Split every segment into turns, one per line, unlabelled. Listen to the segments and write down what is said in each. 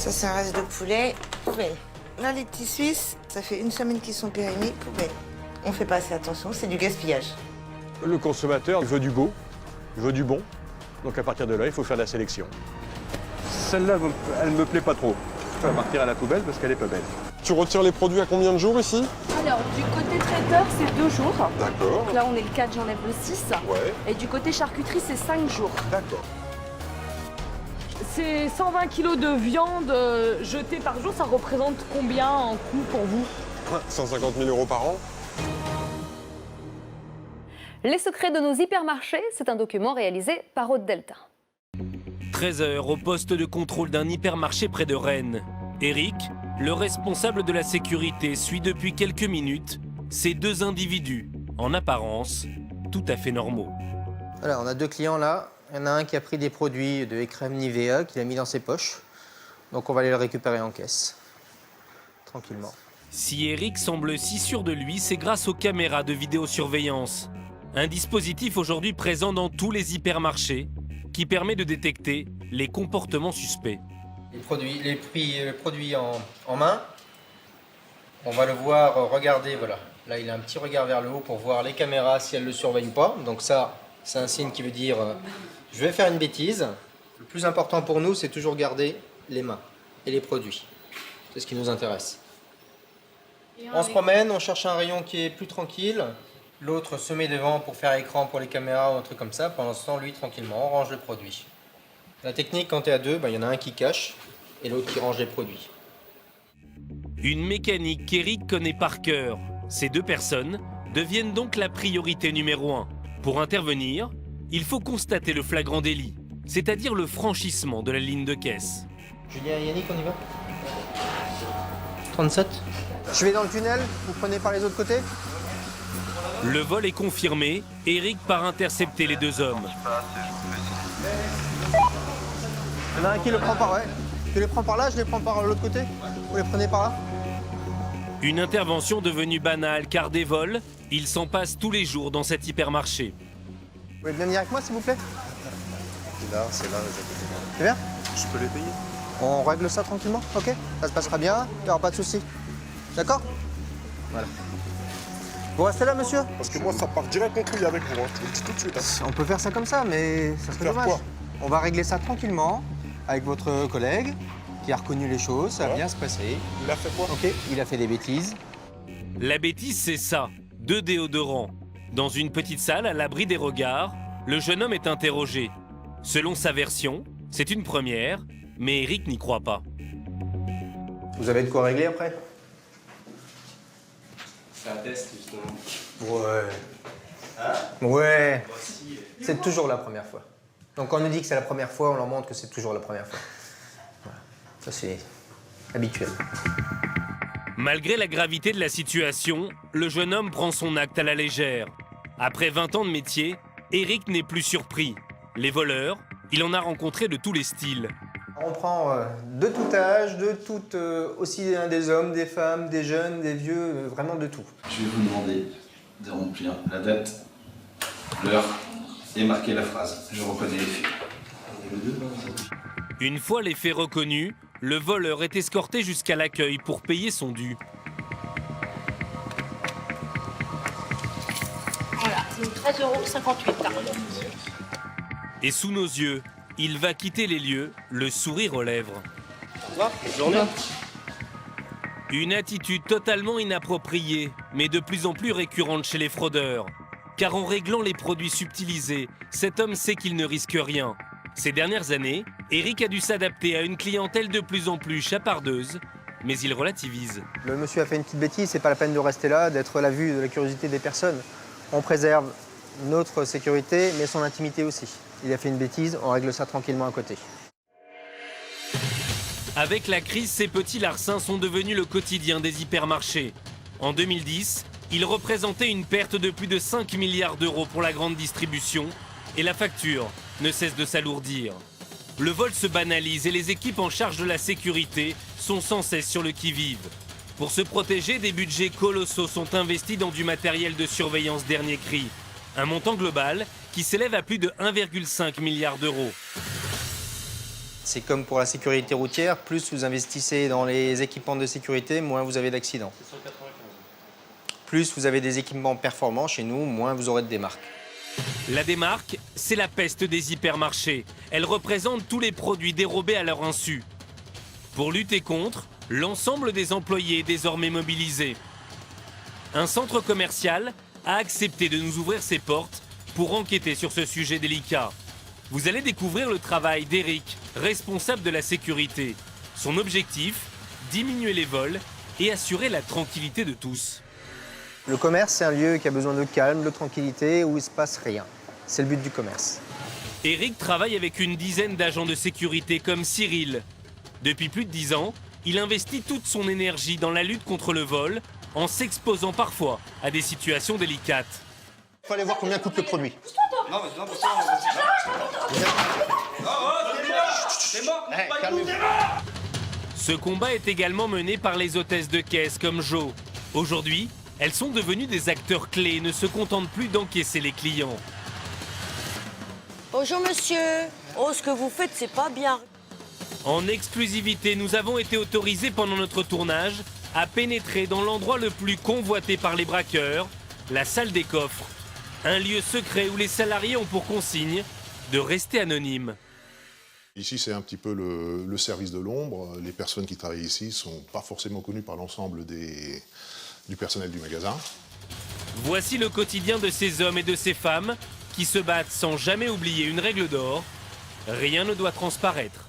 Ça, c'est un reste de poulet, poubelle. Là, les petits Suisses, ça fait une semaine qu'ils sont périmés, poubelle. On fait pas assez attention, c'est du gaspillage.
Le consommateur veut du beau, veut du bon. Donc à partir de là, il faut faire de la sélection. Celle-là, elle me plaît pas trop. Je vais partir à la poubelle parce qu'elle est pas belle.
Tu retires les produits à combien de jours ici?
Alors, du côté traiteur, c'est 2 jours.
D'accord.
Donc là, on est le 4, j'enlève le 6.
Ouais.
Et du côté charcuterie, c'est 5 jours.
D'accord.
C'est 120 kilos de viande jetée par jour. Ça représente combien en coût pour vous?
150 000 € par an.
Les secrets de nos hypermarchés, c'est un document réalisé par Haute Delta.
13h au poste de contrôle d'un hypermarché près de Rennes. Eric, le responsable de la sécurité, suit depuis quelques minutes ces deux individus, en apparence, tout à fait normaux.
Voilà, on a 2 clients là. Il y en a un qui a pris des produits de crème Nivea qu'il a mis dans ses poches. Donc on va aller le récupérer en caisse, tranquillement.
Si Eric semble si sûr de lui, c'est grâce aux caméras de vidéosurveillance. Un dispositif aujourd'hui présent dans tous les hypermarchés qui permet de détecter les comportements suspects.
Les produits en main, on va le voir regarder, voilà. Là, il a un petit regard vers le haut pour voir les caméras si elles ne le surveillent pas. Donc ça, c'est un signe qui veut dire je vais faire une bêtise. Le plus important pour nous, c'est toujours garder les mains et les produits. C'est ce qui nous intéresse. On se promène, on cherche un rayon qui est plus tranquille. L'autre se met devant pour faire écran pour les caméras ou un truc comme ça. Pendant ce temps, lui, tranquillement, on range le produit. La technique, quand tu es à 2, il y en a un qui cache et l'autre qui range les produits.
Une mécanique qu'Eric connaît par cœur. Ces deux personnes deviennent donc la priorité numéro 1. Pour intervenir, il faut constater le flagrant délit, c'est-à-dire le franchissement de la ligne de caisse.
Julien et Yannick, on y va 37. Je vais dans le tunnel, vous prenez par les autres côtés.
Le vol est confirmé, Eric part intercepter les deux hommes.
Il y en a un qui le prend par ouais. Tu les prends par là, je les prends par l'autre côté. Vous les prenez par là.
Une intervention devenue banale car des vols, il s'en passe tous les jours dans cet hypermarché.
Vous voulez bien venir avec moi, s'il vous plaît?
C'est là, les à côté.
C'est bien?
Je peux les payer?
On règle ça tranquillement, ok? Ça se passera bien, il n'y aura pas de souci. D'accord? Voilà. Vous restez là, monsieur?
Parce que moi, ça part direct en couille avec vous, hein. Je vous le dis tout de suite. Hein.
On peut faire ça comme ça, mais ça serait
Faire
dommage.
quoi?
On va régler ça tranquillement avec votre collègue qui a reconnu les choses, ça va bien se passer.
Il a fait quoi?
Ok, il a fait des bêtises.
La bêtise, c'est ça, 2 déodorants. Dans une petite salle, à l'abri des regards, le jeune homme est interrogé. Selon sa version, c'est une première, mais Eric n'y croit pas.
Vous avez de quoi régler après?
C'est un test, justement.
Ouais.
Hein?
Ouais. C'est toujours la première fois. Donc quand on nous dit que c'est la première fois, on leur montre que c'est toujours la première fois. Voilà. Ça, c'est habituel.
Malgré la gravité de la situation, le jeune homme prend son acte à la légère. Après 20 ans de métier, Eric n'est plus surpris. Les voleurs, il en a rencontré de tous les styles.
On prend de tout âge, aussi des hommes, des femmes, des jeunes, des vieux, vraiment de tout.
Je vais vous demander de remplir la date, l'heure et marquer la phrase. Je reconnais les faits.
Une fois les faits reconnus, le voleur est escorté jusqu'à l'accueil pour payer son dû.
Voilà, 13,58 €.
Et sous nos yeux, il va quitter les lieux, le sourire aux lèvres.
Bonne journée.
Une attitude totalement inappropriée, mais de plus en plus récurrente chez les fraudeurs. Car en réglant les produits subtilisés, cet homme sait qu'il ne risque rien. Ces dernières années, Eric a dû s'adapter à une clientèle de plus en plus chapardeuse, mais il relativise.
Le monsieur a fait une petite bêtise, c'est pas la peine de rester là, d'être à la vue de la curiosité des personnes. On préserve notre sécurité, mais son intimité aussi. Il a fait une bêtise, on règle ça tranquillement à côté.
Avec la crise, ces petits larcins sont devenus le quotidien des hypermarchés. En 2010, ils représentaient une perte de plus de 5 milliards d'euros pour la grande distribution et la facture ne cesse de s'alourdir. Le vol se banalise et les équipes en charge de la sécurité sont sans cesse sur le qui-vive. Pour se protéger, des budgets colossaux sont investis dans du matériel de surveillance dernier cri. Un montant global qui s'élève à plus de 1,5 milliard d'euros.
C'est comme pour la sécurité routière, plus vous investissez dans les équipements de sécurité, moins vous avez d'accidents. Plus vous avez des équipements performants chez nous, moins vous aurez de démarques.
La démarque, c'est la peste des hypermarchés. Elle représente tous les produits dérobés à leur insu. Pour lutter contre, l'ensemble des employés est désormais mobilisé. Un centre commercial a accepté de nous ouvrir ses portes pour enquêter sur ce sujet délicat. Vous allez découvrir le travail d'Eric, responsable de la sécurité. Son objectif, diminuer les vols et assurer la tranquillité de tous.
Le commerce, c'est un lieu qui a besoin de calme, de tranquillité, où il ne se passe rien. C'est le but du commerce.
Eric travaille avec une dizaine d'agents de sécurité comme Cyril. Depuis plus de 10 ans, il investit toute son énergie dans la lutte contre le vol, en s'exposant parfois à des situations délicates.
Il faut aller voir combien coûte le produit.
Ce combat est également mené par les hôtesses de caisse comme Jo. Aujourd'hui, elles sont devenues des acteurs clés et ne se contentent plus d'encaisser les clients.
Bonjour monsieur. Oh, ce que vous faites, c'est pas bien.
En exclusivité, nous avons été autorisés pendant notre tournage à pénétrer dans l'endroit le plus convoité par les braqueurs, la salle des coffres. Un lieu secret où les salariés ont pour consigne de rester anonymes.
Ici, c'est un petit peu le service de l'ombre. Les personnes qui travaillent ici ne sont pas forcément connues par l'ensemble du personnel du magasin.
Voici le quotidien de ces hommes et de ces femmes qui se battent sans jamais oublier une règle d'or. Rien ne doit transparaître.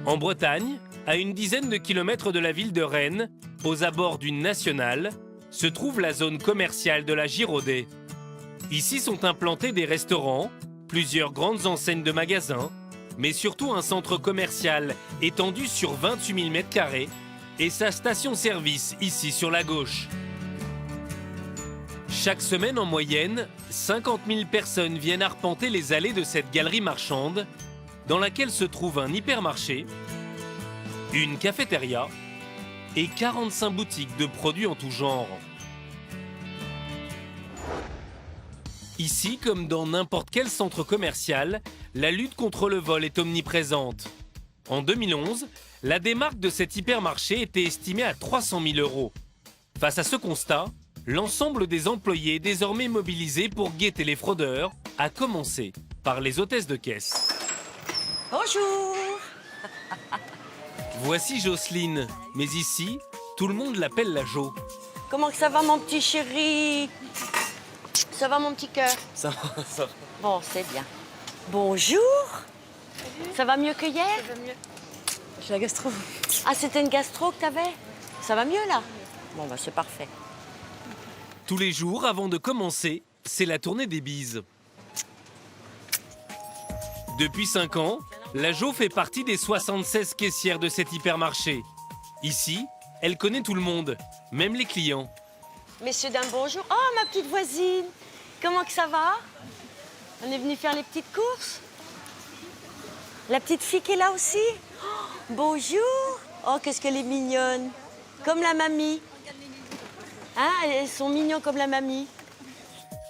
En Bretagne, à une dizaine de kilomètres de la ville de Rennes, aux abords d'une nationale, se trouve la zone commerciale de la Giraudet. Ici sont implantés des restaurants, plusieurs grandes enseignes de magasins, mais surtout un centre commercial étendu sur 28 000 m² et sa station-service ici sur la gauche. Chaque semaine en moyenne, 50 000 personnes viennent arpenter les allées de cette galerie marchande dans laquelle se trouve un hypermarché, une cafétéria et 45 boutiques de produits en tout genre. Ici, comme dans n'importe quel centre commercial, la lutte contre le vol est omniprésente. En 2011, la démarque de cet hypermarché était estimée à 300 000 €. Face à ce constat, l'ensemble des employés est désormais mobilisé pour guetter les fraudeurs, à commencer par les hôtesses de caisse.
Bonjour.
Voici Jocelyne, mais ici, tout le monde l'appelle la Jo.
Comment que ça va, mon petit chéri? Ça va, mon petit cœur?
Ça va.
Bon, c'est bien. Bonjour. Ça va mieux que hier? Ça va mieux.
J'ai la gastro.
Ah, c'était une gastro que t'avais? Ça va mieux, là? Bon, bah, c'est parfait.
Tous les jours, avant de commencer, c'est la tournée des bises. Depuis 5 ans, la Jo fait partie des 76 caissières de cet hypermarché. Ici, elle connaît tout le monde, même les clients.
Messieurs, dames, bonjour. Oh, ma petite voisine. Comment que ça va? On est venu faire les petites courses? La petite fille qui est là aussi? Oh, bonjour. Oh, qu'est-ce qu'elle est mignonne. Comme la mamie. Hein, elles sont mignons comme la mamie.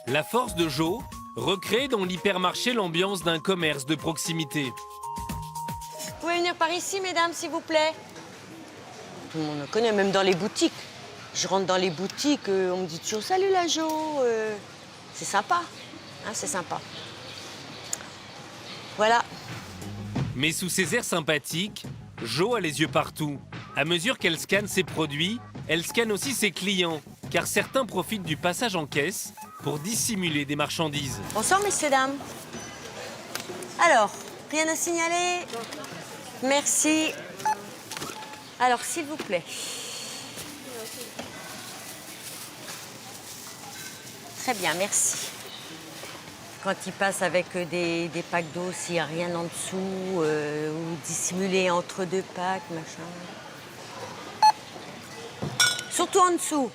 La force de Jo, recréer dans l'hypermarché l'ambiance d'un commerce de proximité.
Vous pouvez venir par ici, mesdames, s'il vous plaît. Tout le monde me connaît, même dans les boutiques. Je rentre dans les boutiques, on me dit toujours « Salut la Jo !» C'est sympa, hein, c'est sympa. Voilà.
Mais sous ses airs sympathiques, Jo a les yeux partout. À mesure qu'elle scanne ses produits, elle scanne aussi ses clients, car certains profitent du passage en caisse pour dissimuler des marchandises.
Bonsoir, messieurs, dames. Alors, rien à signaler? Merci. Alors, s'il vous plaît. Très bien, merci. Quand ils passent avec des packs d'eau, s'il n'y a rien en dessous, ou dissimulé entre deux packs, machin. Surtout en dessous.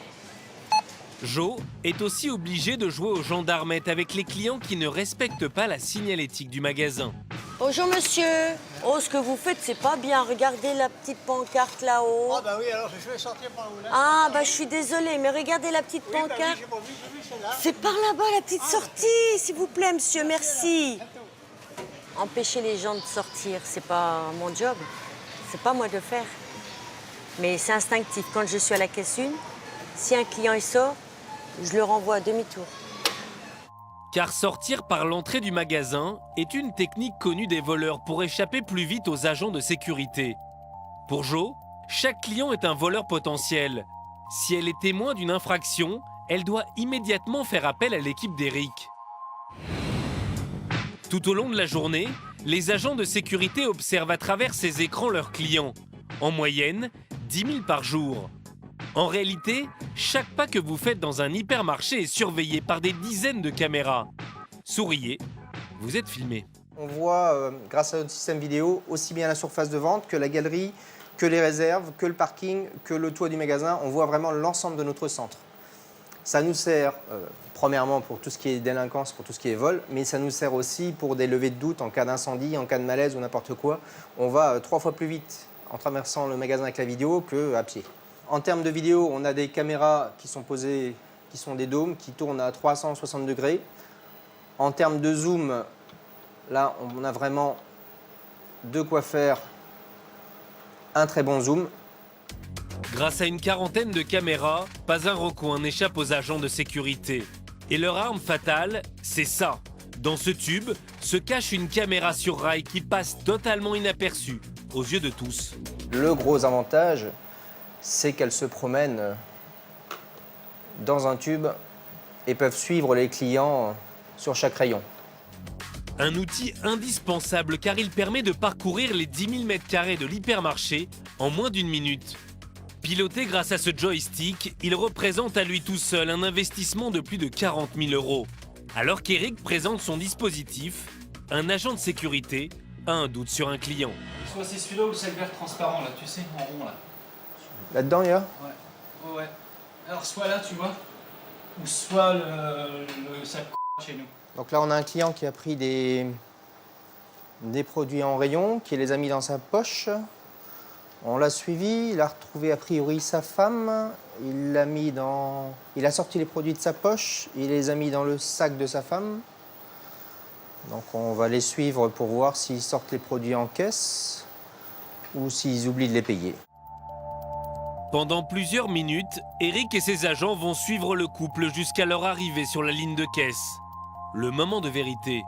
Jo est aussi obligée de jouer aux gendarmettes avec les clients qui ne respectent pas la signalétique du magasin.
Bonjour monsieur. Oh, ce que vous faites, c'est pas bien. Regardez la petite pancarte là-haut.
Ah bah oui, alors je vais sortir par où là?
Ah bah je suis désolée, mais regardez la petite pancarte.
J'ai pas vu, c'est là.
C'est par là-bas la petite sortie, s'il vous plaît, monsieur, merci. empêcher les gens de sortir, c'est pas mon job. C'est pas moi de le faire. Mais c'est instinctif. Quand je suis à la caisse 1, si un client il sort, je le renvoie à demi-tour.
Car sortir par l'entrée du magasin est une technique connue des voleurs pour échapper plus vite aux agents de sécurité. Pour Jo, chaque client est un voleur potentiel. Si elle est témoin d'une infraction, elle doit immédiatement faire appel à l'équipe d'Eric. Tout au long de la journée, les agents de sécurité observent à travers ces écrans leurs clients. En moyenne, 10 000 par jour. En réalité, chaque pas que vous faites dans un hypermarché est surveillé par des dizaines de caméras. Souriez, vous êtes filmé.
On voit, grâce à notre système vidéo, aussi bien la surface de vente que la galerie, que les réserves, que le parking, que le toit du magasin. On voit vraiment l'ensemble de notre centre. Ça nous sert, premièrement, pour tout ce qui est délinquance, pour tout ce qui est vol, mais ça nous sert aussi pour des levées de doute en cas d'incendie, en cas de malaise ou n'importe quoi. On va 3 fois plus vite en traversant le magasin avec la vidéo qu'à pied. En termes de vidéo, on a des caméras qui sont posées, qui sont des dômes, qui tournent à 360 degrés. En termes de zoom, là, on a vraiment de quoi faire un très bon zoom.
Grâce à une quarantaine de caméras, pas un recoin n'échappe aux agents de sécurité. Et leur arme fatale, c'est ça. Dans ce tube se cache une caméra sur rail qui passe totalement inaperçue aux yeux de tous.
Le gros avantage, c'est qu'elles se promènent dans un tube et peuvent suivre les clients sur chaque rayon.
Un outil indispensable car il permet de parcourir les 10 000 mètres carrés de l'hypermarché en moins d'1 minute. Piloté grâce à ce joystick, il représente à lui tout seul un investissement de plus de 40 000 €. Alors qu'Eric présente son dispositif, un agent de sécurité a un doute sur un client.
Soit c'est celui-là ou le sac vert transparent, là, tu sais, en rond, là.
Là-dedans, il y a ?
Ouais. Ouais. Alors, soit là, tu vois, ou soit le sac chez nous.
Donc là, on a un client qui a pris des produits en rayon, qui les a mis dans sa poche. On l'a suivi, il a retrouvé a priori sa femme, il a sorti les produits de sa poche, il les a mis dans le sac de sa femme. Donc on va les suivre pour voir s'ils sortent les produits en caisse ou s'ils oublient de les payer.
Pendant plusieurs minutes, Eric et ses agents vont suivre le couple jusqu'à leur arrivée sur la ligne de caisse. Le moment de vérité.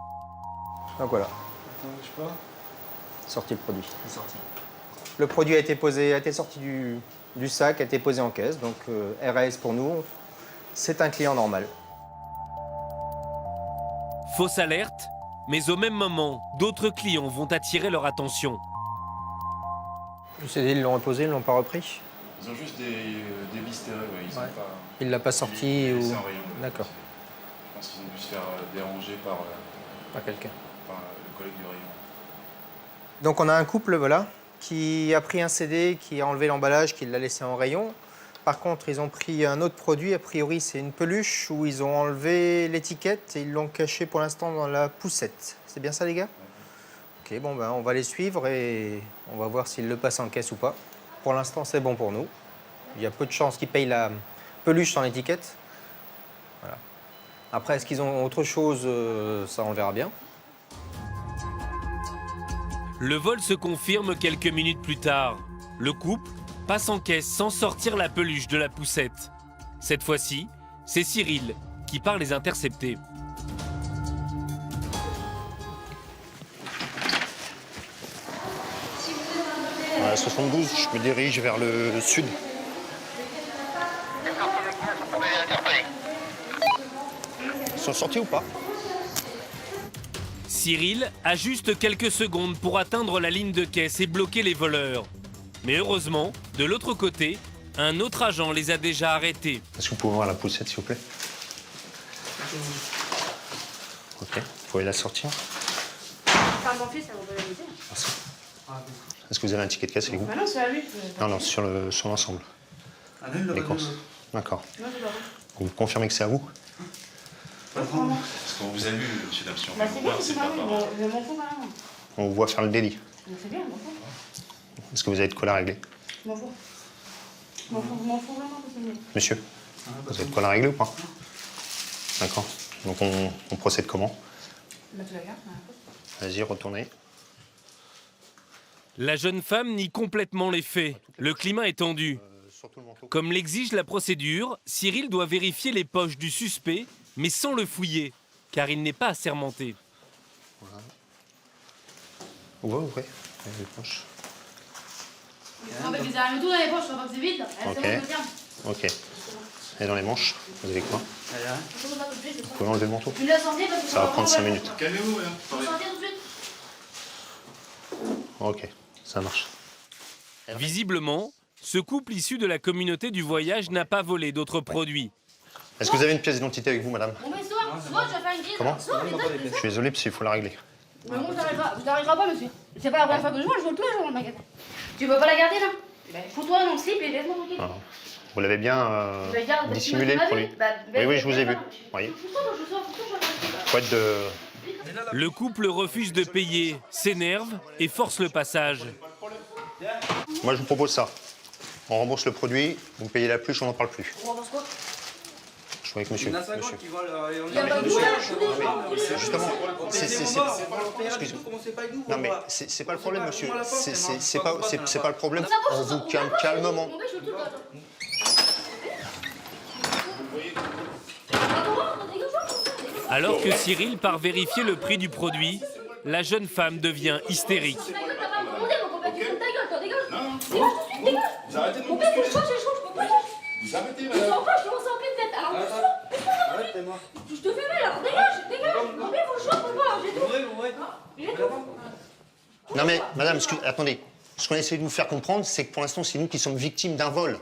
Donc voilà.
Attends, je sais pas.
Sorti le produit.
C'est sorti.
Le produit a été sorti du sac, a été posé en caisse. Donc RAS pour nous, c'est un client normal.
Fausse alerte, mais au même moment, d'autres clients vont attirer leur attention.
Le CD, ils l'ont reposé, ils ne l'ont pas repris.
Ils ont juste des bistérés, ouais. Ils ont pas...
Il ne l'a pas sorti ou... D'accord.
Je pense qu'ils ont dû se faire déranger par
quelqu'un.
Par le collègue du rayon.
Donc on a un couple, voilà, qui a pris un CD, qui a enlevé l'emballage, qui l'a laissé en rayon. Par contre, ils ont pris un autre produit, a priori c'est une peluche, où ils ont enlevé l'étiquette et ils l'ont caché pour l'instant dans la poussette. C'est bien ça, les gars? Ok, bon ben on va les suivre et on va voir s'ils le passent en caisse ou pas. Pour l'instant, c'est bon pour nous. Il y a peu de chances qu'ils payent la peluche sans l'étiquette. Voilà. Après, est-ce qu'ils ont autre chose? Ça, on le verra bien.
Le vol se confirme quelques minutes plus tard. Le couple passe en caisse sans sortir la peluche de la poussette. Cette fois-ci, c'est Cyril qui part les intercepter.
À 72, je me dirige vers le sud. Ils sont sortis ou pas?
Cyril a juste quelques secondes pour atteindre la ligne de caisse et bloquer les voleurs. Mais heureusement, de l'autre côté, un autre agent les a déjà arrêtés.
Est-ce que vous pouvez voir la poussette, s'il vous plaît? Ok, vous pouvez la sortir.
Enfin, mon fils, ça vous peut l'aider.
Merci. Est-ce que vous avez un ticket de caisse avec vous?
Bah non, c'est à lui.
Non, sur l'ensemble. Les courses. D'accord. Vous confirmez que c'est à vous?
Parce qu'on vous a vu, monsieur Damsion.
Bah c'est bien, c'est pas moi, je m'en fous quand même.
On vous voit faire le délit.
C'est bien, je m'en fous.
Est-ce que vous avez de quoi la régler?
Je m'en fous. Je m'en fous vraiment parce que...
Monsieur, vous avez de quoi la régler ou pas? D'accord. Donc on procède comment?
Bah tu la gardes,
Vas-y, retournez.
La jeune femme nie complètement les faits. Le climat est tendu. Comme l'exige la procédure, Cyril doit vérifier les poches du suspect, mais sans le fouiller, car il n'est pas assermenté.
Voilà. Ouvrez les poches.
On va bizarre le tout dans les poches, on va pas que c'est vide.
Ok. Et dans les manches, vous avez quoi? Vous pouvez enlever le manteau? Ça va prendre 5 minutes.
Calmez-vous, hein.
Ok, ça marche.
Visiblement, ce couple issu de la communauté du voyage n'a pas volé d'autres produits.
Est-ce que vous avez une pièce d'identité avec vous, madame?
Bon, mais soir, tu vas faire une grille.
Comment?
Soir,
Je suis désolé, parce qu'il faut la régler.
Mais bon, ça n'arrivera pas, monsieur. C'est pas la première fois que je vole tous les jours dans le magasin. Tu veux pas la garder, là? Fous-toi dans le slip et laisse-moi tranquille.
Ah. Vous l'avez bien dissimulé, le produit? Oui, je vous ai vu. Voyez. Quoi de...
Le couple refuse de payer, s'énerve et force le passage.
Moi, je vous propose ça. On rembourse le produit, vous payez la pluche, on n'en parle plus.
On rembourse quoi?
Je suis avec monsieur.
Il y a pas de
Justement, non mais c'est pas le problème, monsieur. C'est pas le problème. On vous calme calmement.
Alors que Cyril part vérifier le prix du produit, la jeune femme devient hystérique.
Vous arrêtez de me bousculer. Vous arrêtez, madame.
Je te fais mal, alors dégage. Non mais faut le choix,
Non mais madame, attendez. Ce qu'on essaie de vous faire comprendre, c'est que pour l'instant, c'est nous qui sommes victimes d'un vol.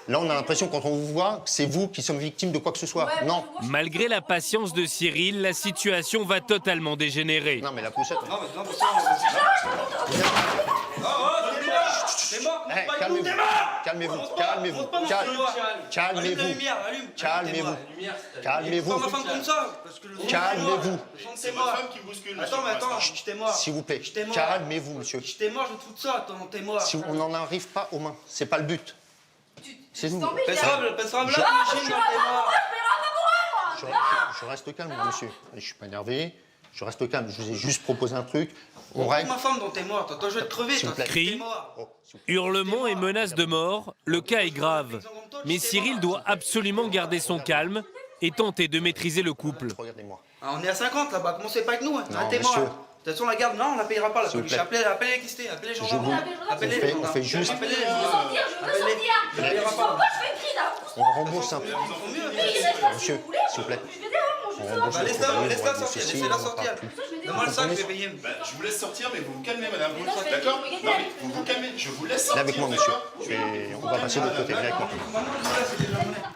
Là, on a l'impression, quand on vous voit, que c'est vous qui sommes victimes de quoi que ce soit. Non.
Malgré la patience de Cyril, la situation va totalement dégénérer.
Non mais la poussette... Calmez-vous, calmez-vous, calmez-vous, calmez-vous, calmez-vous, calmez-vous, calmez-vous.
C'est ma femme qui bouscule.
Attends, j'étais mort.
S'il vous plaît, calmez-vous, monsieur.
J'étais mort, je te fous de ça, t'es mort.
Si on n'en arrive pas aux mains, c'est pas le but. C'est tout. Je reste calme, monsieur. Je suis pas énervé. Je reste calme. Je vous ai juste proposé un truc. On règle.
Ma femme dont t'es mort, toi je vais te crever.
Cris, hurlements et menaces de mort, le cas est grave. Mais Cyril doit absolument garder son calme et tenter de maîtriser le couple.
Regardez-moi.
On est à 50 là-bas, commencez pas avec nous.
T'es mort.
De toute façon, la garde, non, on la payera pas. Appelez les Kisté, appelez les gendarmes. Appelez les gendarmes.
On fait juste.
Je veux sortir.
On rembourse un peu. Monsieur, s'il vous plaît. On rembourse le produit.
Laisse-la sortir, laissez-la sortir. Donne-moi le sac, je vais payer.
Je vous laisse sortir, mais vous vous calmez, madame. D'accord? Non, mais vous vous calmez. Je vous laisse sortir.
Viens avec moi, monsieur. On va passer de l'autre côté. Viens avec moi.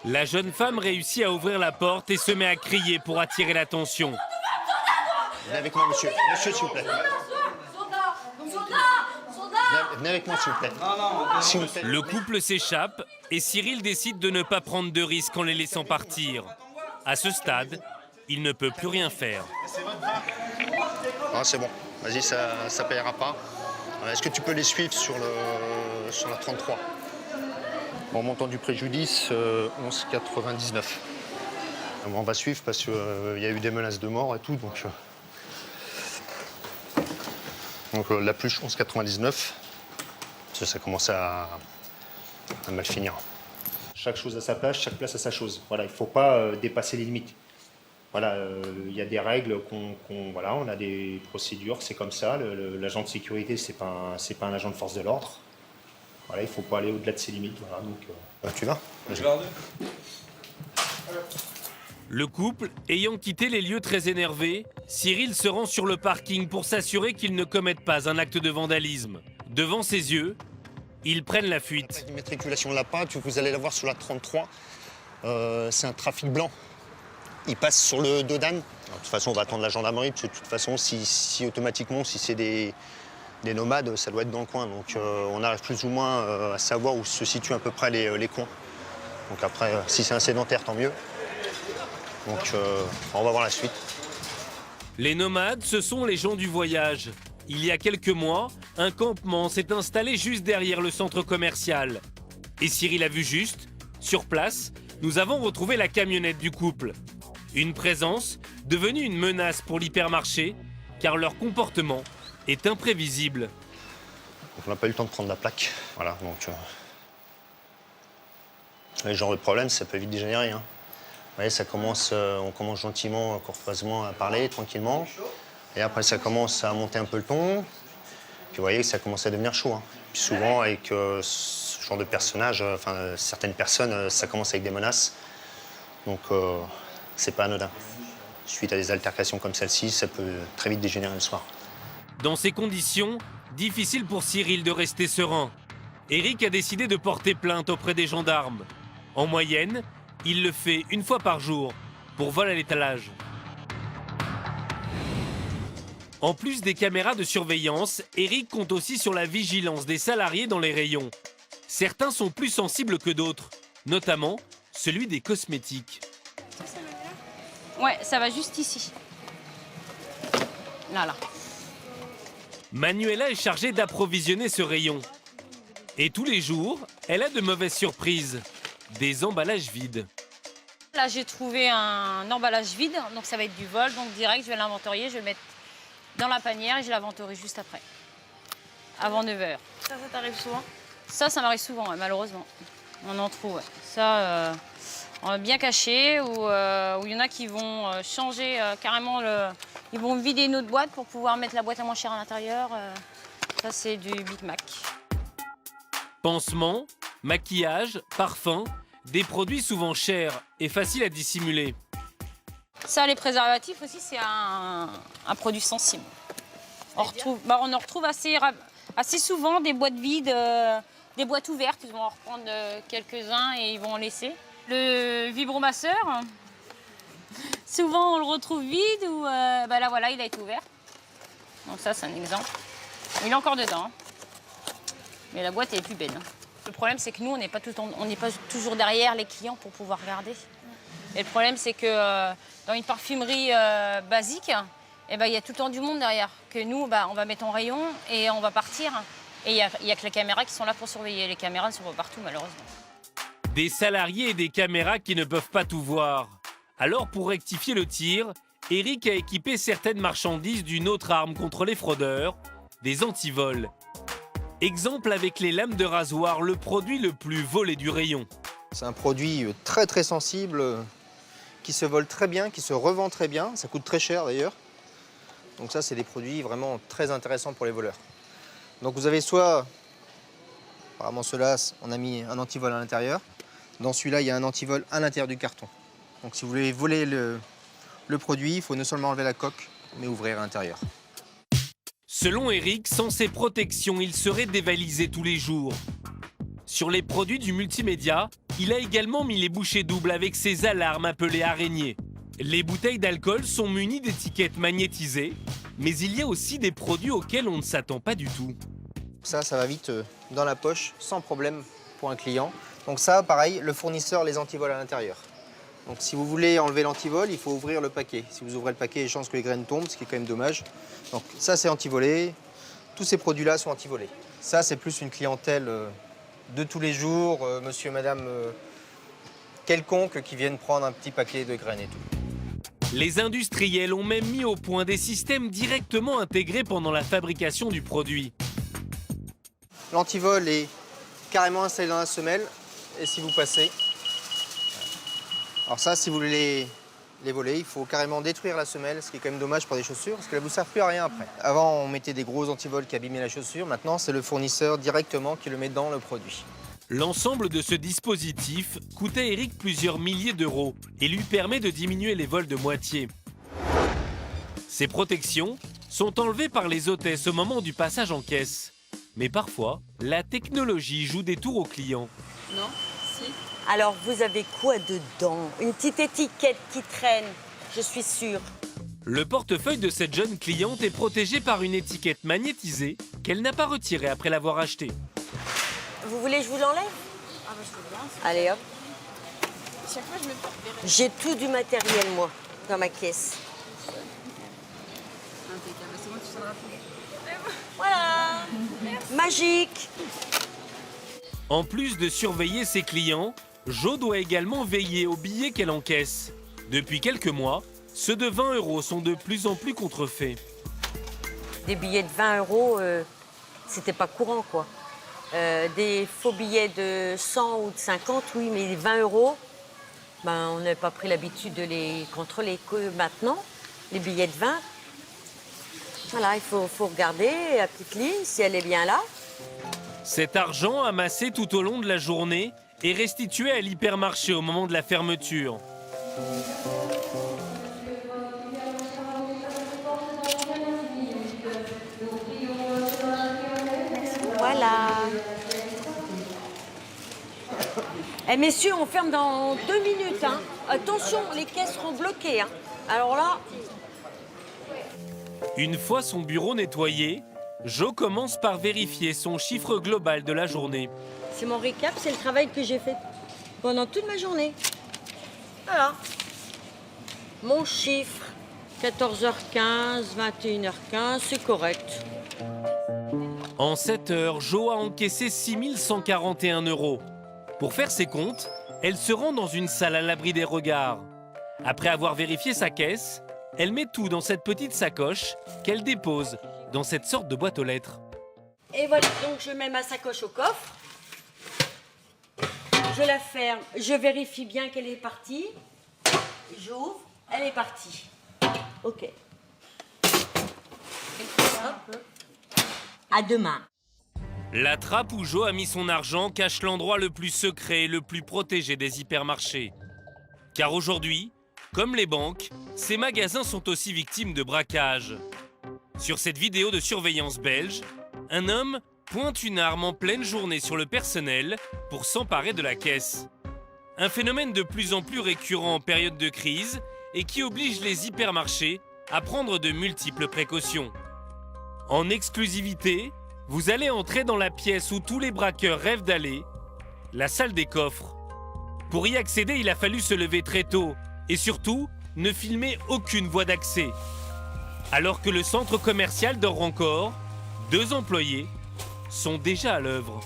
La jeune femme réussit à ouvrir la porte et se met à crier pour attirer l'attention.
Venez avec moi, monsieur. Monsieur, s'il vous plaît. Venez avec moi, s'il vous plaît. S'il vous plaît.
Le couple s'échappe et Cyril décide de ne pas prendre de risques en les laissant partir. À ce stade, il ne peut plus rien faire.
Ah, c'est bon. Vas-y, ça payera pas. Est-ce que tu peux les suivre sur la 33? Bon, montant du préjudice, 11,99. On va suivre parce qu'il y a eu des menaces de mort et tout, donc la pluche 11,99. Ça commence à mal finir. Chaque chose à sa place, chaque place à sa chose. Voilà, il ne faut pas dépasser les limites. Voilà, il y a des règles voilà, on a des procédures, c'est comme ça. L'agent de sécurité, c'est pas un agent de force de l'ordre. Voilà, il ne faut pas aller au-delà de ses limites. Voilà, donc, tu vas?
Le couple ayant quitté les lieux très énervé, Cyril se rend sur le parking pour s'assurer qu'ils ne commettent pas un acte de vandalisme. Devant ses yeux, ils prennent la fuite.
L'immatriculation l'a pas, vous allez la voir sur la 33. C'est un trafic blanc. Il passe sur le dos d'âne. De toute façon, on va attendre la gendarmerie, parce que de toute façon, si automatiquement, si c'est des nomades, ça doit être dans le coin. Donc on arrive plus ou moins à savoir où se situent à peu près les coins. Donc après, si c'est un sédentaire, tant mieux. Donc on va voir la suite.
Les nomades, ce sont les gens du voyage. Il y a quelques mois, un campement s'est installé juste derrière le centre commercial. Et Cyril a vu juste. Sur place, nous avons retrouvé la camionnette du couple. Une présence devenue une menace pour l'hypermarché, car leur comportement est imprévisible.
Donc on n'a pas eu le temps de prendre la plaque. Voilà, donc le genre de problème, ça peut vite dégénérer. Hein. Vous voyez, ça commence, on commence gentiment, courtoisement à parler, tranquillement. Et après, ça commence à monter un peu le ton. Puis vous voyez que ça commence à devenir chaud. Hein. Puis souvent, avec ce genre de personnage, certaines personnes, ça commence avec des menaces. Donc, c'est pas anodin. Suite à des altercations comme celle-ci, ça peut très vite dégénérer le soir.
Dans ces conditions, difficile pour Cyril de rester serein. Eric a décidé de porter plainte auprès des gendarmes. En moyenne, il le fait une fois par jour pour vol à l'étalage. En plus des caméras de surveillance, Eric compte aussi sur la vigilance des salariés dans les rayons. Certains sont plus sensibles que d'autres, notamment celui des cosmétiques.
Ouais, ça va juste ici. Là.
Manuela est chargée d'approvisionner ce rayon. Et tous les jours, elle a de mauvaises surprises. Des emballages vides.
Là, j'ai trouvé un emballage vide, donc ça va être du vol. Donc direct, je vais l'inventorier, je vais le mettre dans la panière et je l'inventorie juste après. Avant 9h. Ça t'arrive souvent? Ça m'arrive souvent, ouais, malheureusement. On en trouve, ouais. Ça, bien caché, ou il y en a qui vont changer carrément Ils vont vider une autre boîte pour pouvoir mettre la boîte à moins cher à l'intérieur. Ça, c'est du Big Mac.
Pansements, maquillage, parfums, des produits souvent chers et faciles à dissimuler.
Ça, les préservatifs aussi, c'est un produit sensible. On en retrouve assez souvent des boîtes vides, des boîtes ouvertes. Ils vont en reprendre quelques-uns et ils vont en laisser. Le vibromasseur, souvent on le retrouve vide ou là voilà, il a été ouvert. Donc ça, c'est un exemple. Il est encore dedans. Mais la boîte est plus belle. Le problème, c'est que nous, on n'est pas toujours derrière les clients pour pouvoir regarder. Et le problème, c'est que dans une parfumerie basique, il y a tout le temps du monde derrière. Que nous, on va mettre en rayon et on va partir. Et il n'y a que les caméras qui sont là pour surveiller. Les caméras ne sont pas partout, malheureusement.
Des salariés et des caméras qui ne peuvent pas tout voir. Alors, pour rectifier le tir, Eric a équipé certaines marchandises d'une autre arme contre les fraudeurs, des antivols. Exemple avec les lames de rasoir, le produit le plus volé du rayon.
C'est un produit très très sensible, qui se vole très bien, qui se revend très bien. Ça coûte très cher d'ailleurs. Donc ça, c'est des produits vraiment très intéressants pour les voleurs. Donc vous avez soit, apparemment ceux-là, on a mis un antivol à l'intérieur. Dans celui-là, il y a un antivol à l'intérieur du carton. Donc si vous voulez voler le produit, il faut non seulement enlever la coque, mais ouvrir à l'intérieur.
Selon Eric, sans ces protections, il serait dévalisé tous les jours. Sur les produits du multimédia, il a également mis les bouchées doubles avec ses alarmes appelées araignées. Les bouteilles d'alcool sont munies d'étiquettes magnétisées, mais il y a aussi des produits auxquels on ne s'attend pas du tout.
Ça va vite dans la poche, sans problème pour un client. Donc ça, pareil, le fournisseur les antivols à l'intérieur. Donc si vous voulez enlever l'antivol, il faut ouvrir le paquet. Si vous ouvrez le paquet, il y a des chances que les graines tombent, ce qui est quand même dommage. Donc ça, c'est antivolé. Tous ces produits-là sont antivolés. Ça, c'est plus une clientèle de tous les jours, monsieur, madame, quelconque qui viennent prendre un petit paquet de graines et tout.
Les industriels ont même mis au point des systèmes directement intégrés pendant la fabrication du produit.
L'antivol est carrément installé dans la semelle. Et si vous passez... Alors ça, si vous voulez les voler, il faut carrément détruire la semelle, ce qui est quand même dommage pour des chaussures, parce qu'elle ne vous sert plus à rien après. Avant, on mettait des gros antivols qui abîmaient la chaussure. Maintenant, c'est le fournisseur directement qui le met dans le produit.
L'ensemble de ce dispositif coûte à Eric plusieurs milliers d'euros et lui permet de diminuer les vols de moitié. Ces protections sont enlevées par les hôtesses au moment du passage en caisse. Mais parfois, la technologie joue des tours aux clients.
Non, si. Alors, vous avez quoi dedans? Une petite étiquette qui traîne, je suis sûre.
Le portefeuille de cette jeune cliente est protégé par une étiquette magnétisée qu'elle n'a pas retirée après l'avoir acheté.
Vous voulez que je vous l'enlève?
Ah bah je veux bien.
Allez hop.
Chaque fois, je me porte.
J'ai tout du matériel, moi, dans ma caisse.
Impeccable, c'est bon, tu sauras plus.
Voilà. Magique.
En plus de surveiller ses clients, Jo doit également veiller aux billets qu'elle encaisse. Depuis quelques mois, ceux de 20 € sont de plus en plus contrefaits.
Des billets de 20 euros, c'était pas courant, quoi. Des faux billets de 100 ou de 50, oui, mais 20 euros, ben, on n'avait pas pris l'habitude de les contrôler. Que maintenant, les billets de 20, voilà, il faut regarder la petite ligne, si elle est bien là.
Cet argent amassé tout au long de la journée est restitué à l'hypermarché au moment de la fermeture.
Voilà. Eh messieurs, on ferme dans 2 minutes. Hein. Attention, les caisses seront bloquées. Hein. Alors là...
Une fois son bureau nettoyé, Jo commence par vérifier son chiffre global de la journée.
C'est mon récap, c'est le travail que j'ai fait pendant toute ma journée. Voilà. Mon chiffre, 14h15, 21h15, c'est correct.
En 7 heures, Jo a encaissé 6 141 €. Pour faire ses comptes, elle se rend dans une salle à l'abri des regards. Après avoir vérifié sa caisse, elle met tout dans cette petite sacoche qu'elle dépose dans cette sorte de boîte aux lettres.
Et voilà, donc je mets ma sacoche au coffre. Je la ferme, je vérifie bien qu'elle est partie. J'ouvre, elle est partie. Ok. Hop. À demain.
La trappe où Jo a mis son argent cache l'endroit le plus secret et le plus protégé des hypermarchés. Car aujourd'hui, comme les banques, ces magasins sont aussi victimes de braquages. Sur cette vidéo de surveillance belge, un homme pointe une arme en pleine journée sur le personnel pour s'emparer de la caisse. Un phénomène de plus en plus récurrent en période de crise et qui oblige les hypermarchés à prendre de multiples précautions. En exclusivité, vous allez entrer dans la pièce où tous les braqueurs rêvent d'aller, la salle des coffres. Pour y accéder, il a fallu se lever très tôt et surtout, ne filmer aucune voie d'accès. Alors que le centre commercial dort encore, 2 employés sont déjà à l'œuvre.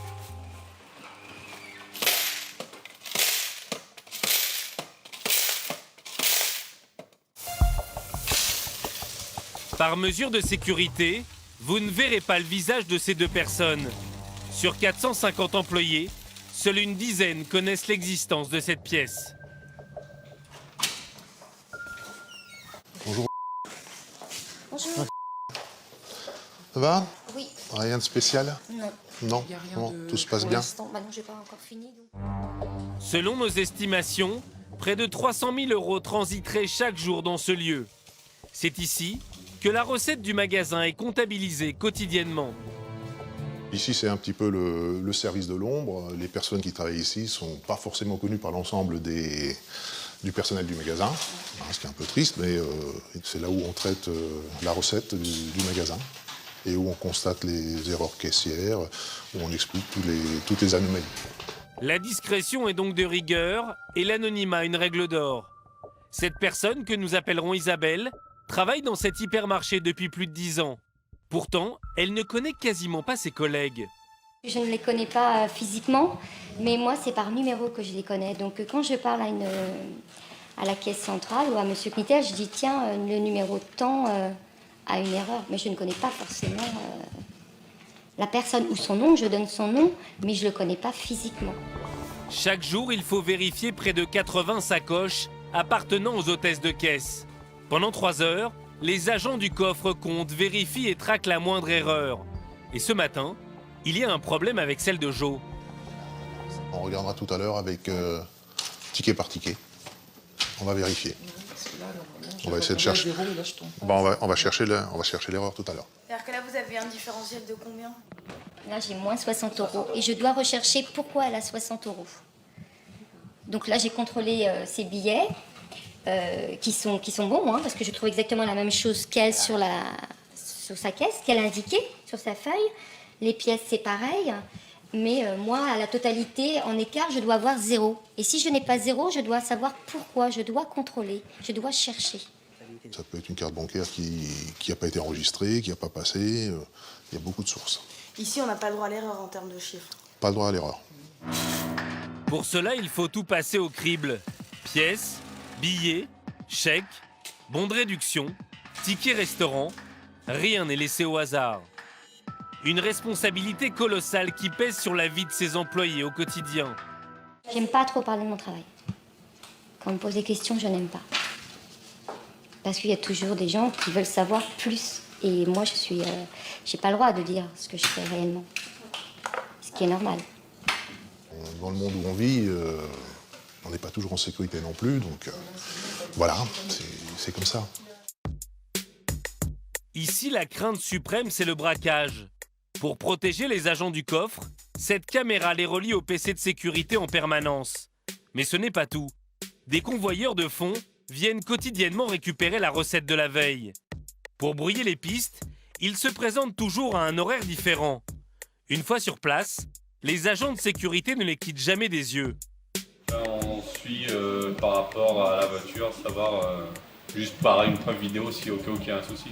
Par mesure de sécurité, vous ne verrez pas le visage de ces 2 personnes. Sur 450 employés, seule une dizaine connaissent l'existence de cette pièce.
Bonjour.
Bonjour.
Ça va?
Oui.
Rien de spécial?
Non.
Non?
Il y a rien
Bon,
de...
tout se passe
pour
bien?
l'instant. Bah non, j'ai pas encore fini. Donc...
Selon nos estimations, près de 300 000 € transiteraient chaque jour dans ce lieu. C'est ici que la recette du magasin est comptabilisée quotidiennement.
Ici, c'est un petit peu le service de l'ombre. Les personnes qui travaillent ici ne sont pas forcément connues par l'ensemble du personnel du magasin, ce qui est un peu triste, mais c'est là où on traite la recette du magasin et où on constate les erreurs caissières, où on explique toutes les anomalies.
La discrétion est donc de rigueur et l'anonymat une règle d'or. Cette personne, que nous appellerons Isabelle, travaille dans cet hypermarché depuis plus de 10 ans. Pourtant, elle ne connaît quasiment pas ses collègues.
Je ne les connais pas physiquement, mais moi, c'est par numéro que je les connais. Donc, quand je parle à la caisse centrale ou à M. Knittel, je dis, tiens, le numéro de temps a une erreur. Mais je ne connais pas forcément la personne ou son nom. Je donne son nom, mais je ne le connais pas physiquement.
Chaque jour, il faut vérifier près de 80 sacoches appartenant aux hôtesses de caisse. Pendant 3 heures, les agents du coffre comptent, vérifient et traquent la moindre erreur. Et ce matin, il y a un problème avec celle de Jo.
On regardera tout à l'heure avec ticket par ticket. On va vérifier. On va essayer de chercher. Bon, on va chercher l'erreur tout à l'heure.
C'est-à-dire que là, vous avez un différentiel de combien?
Là, j'ai moins 60 € et je dois rechercher pourquoi elle a 60 €. Donc là, j'ai contrôlé ses billets qui sont bons, hein, parce que je trouve exactement la même chose qu'elle sur sa caisse, qu'elle a indiqué sur sa feuille. Les pièces, c'est pareil. Mais moi, à la totalité, en écart, je dois avoir 0. Et si je n'ai pas 0, je dois savoir pourquoi. Je dois contrôler, je dois chercher.
Ça peut être une carte bancaire qui n'a pas été enregistrée, qui n'a pas passé. Il y a beaucoup de sources.
Ici, on n'a pas le droit à l'erreur en termes de chiffres.
Pas le droit à l'erreur.
Pour cela, il faut tout passer au crible. Pièces, billets, chèques, bons de réduction, tickets restaurant, Rien n'est laissé au hasard. Une responsabilité colossale qui pèse sur la vie de ses employés au quotidien.
J'aime pas trop parler de mon travail. Quand on me pose des questions, je n'aime pas. Parce qu'il y a toujours des gens qui veulent savoir plus. Et moi, j'ai pas le droit de dire ce que je fais réellement. Ce qui est normal.
Dans le monde où on vit, on n'est pas toujours en sécurité non plus, donc voilà, c'est comme ça.
Ici, la crainte suprême, c'est le braquage. Pour protéger les agents du coffre, cette caméra les relie au PC de sécurité en permanence. Mais ce n'est pas tout. Des convoyeurs de fonds viennent quotidiennement récupérer la recette de la veille. Pour brouiller les pistes, ils se présentent toujours à un horaire différent. Une fois sur place, les agents de sécurité ne les quittent jamais des yeux.
On suit par rapport à la voiture, savoir juste par une preuve vidéo si au cas où il y a un souci.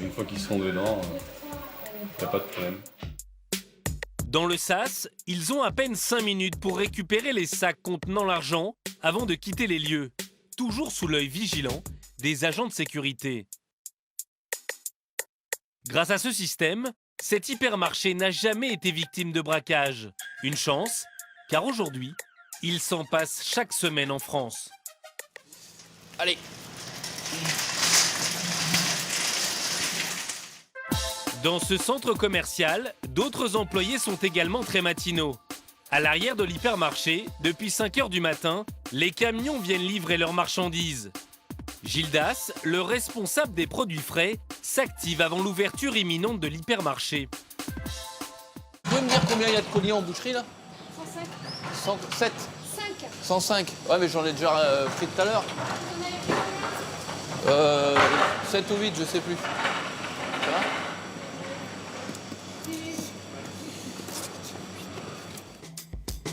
Une fois qu'ils sont dedans, il n'y a pas de problème.
Dans le sas, ils ont à peine 5 minutes pour récupérer les sacs contenant l'argent avant de quitter les lieux, toujours sous l'œil vigilant des agents de sécurité. Grâce à ce système, cet hypermarché n'a jamais été victime de braquage. Une chance, car aujourd'hui, il s'en passe chaque semaine en France.
Allez.
Dans ce centre commercial, d'autres employés sont également très matinaux. À l'arrière de l'hypermarché, depuis 5 h du matin, les camions viennent livrer leurs marchandises. Gildas, le responsable des produits frais, s'active avant l'ouverture imminente de l'hypermarché.
Vous pouvez me dire combien il y a de colis en boucherie là?
105.
107
5.
105. Ouais, mais j'en ai déjà pris tout à l'heure. 7 ou 8, je sais plus. Ça va?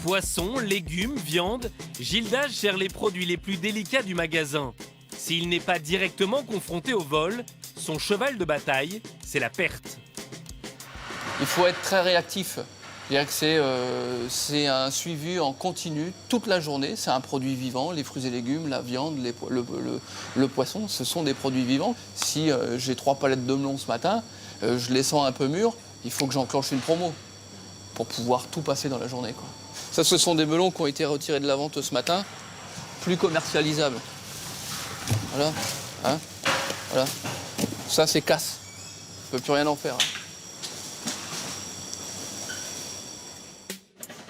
Poissons, légumes, viande, Gildas gère les produits les plus délicats du magasin. S'il n'est pas directement confronté au vol, son cheval de bataille, c'est la perte.
Il faut être très réactif. C'est-à-dire que c'est un suivi en continu toute la journée. C'est un produit vivant, les fruits et légumes, la viande, le poisson, ce sont des produits vivants. Si j'ai 3 palettes de melons ce matin, je les sens un peu mûrs, il faut que j'enclenche une promo pour pouvoir tout passer dans la journée, quoi. Ça, ce sont des melons qui ont été retirés de la vente ce matin, plus commercialisables. Voilà, hein, voilà. Ça, c'est casse. On ne peut plus rien en faire.